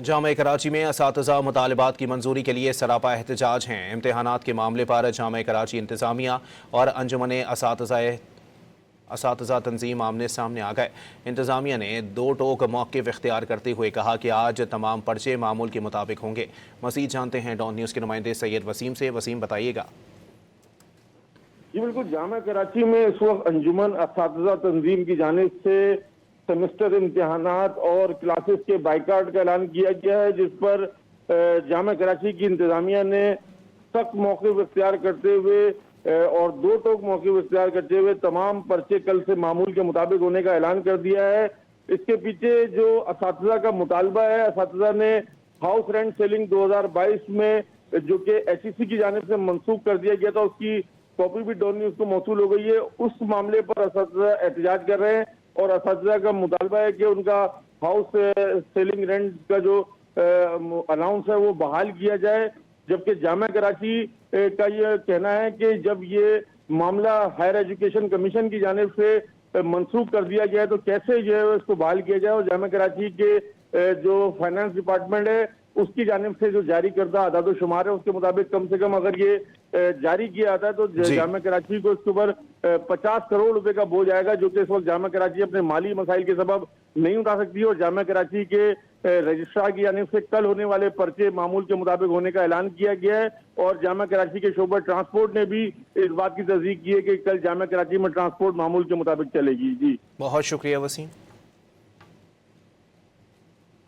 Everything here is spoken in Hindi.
जामे कराची में असातिज़ा मुतालबात की मंजूरी के लिए सरापा एहतजाज हैं। इम्तहानात के मामले पर जामे कराची इंतज़ामिया और अंजुमन असातिज़ा तंजीम आमने सामने आ गए। इंतज़ामिया ने दो टोक मौक़िफ़ इख्तियार करते हुए कहा कि आज तमाम पर्चे मामूल के मुताबिक होंगे। मज़ीद जानते हैं डॉन न्यूज़ के नुमाइंदे सैयद वसीम से। वसीम, बताइएगा। जी बिल्कुल, जामा कराची में इस वक्त अंजुमन असातिज़ा तंजीम की जानिब से सेमेस्टर इम्तिहानात और क्लासेस के बाइकाट का ऐलान किया गया है, जिस पर जामा कराची की इंतजामिया ने सख्त मौक़िफ़ इख्तियार करते हुए और दो टोक मौक़िफ़ इख्तियार करते हुए तमाम पर्चे कल से मामूल के मुताबिक होने का ऐलान कर दिया है। इसके पीछे जो असातिज़ा का मुतालबा है, असातिज़ा ने हाउस रेंट सेलिंग 2022 में जो कि HEC की जानिब से मनसूख कर दिया गया था, उसकी कॉपी भी डॉन न्यूज़ को मौसूल हो गई है। उस मामले पर असातिज़ा एहतजाज कर रहे हैं और असातिज़ा का मुतालबा है कि उनका हाउस सेलिंग रेंट का जो अलाउंस है वो बहाल किया जाए। जबकि जामा कराची का ये कहना है कि जब ये मामला हायर एजुकेशन कमीशन की जानिब से मनसूख कर दिया गया है तो कैसे जो है इसको बहाल किया जाए, और जामा कराची के जो फाइनेंस डिपार्टमेंट है उसकी जानिब से जो जारी करदा आदाद शुमार है उसके मुताबिक कम से कम अगर ये जारी किया जाता है तो जामा कराची को इसके ऊपर 50 करोड़ रुपए का बोझ आएगा, जो कि इस वक्त जामा कराची अपने माली मसाइल के सबब नहीं उठा सकती है। और जामा कराची के रजिस्ट्रार की जानिब से कल होने वाले पर्चे मामूल के मुताबिक होने का ऐलान किया गया है। और जामा कराची के शोबा ट्रांसपोर्ट ने भी इस बात की तस्दीक की है कि कल जामा कराची में ट्रांसपोर्ट मामूल के मुताबिक चलेगी। जी, बहुत शुक्रिया वसीम।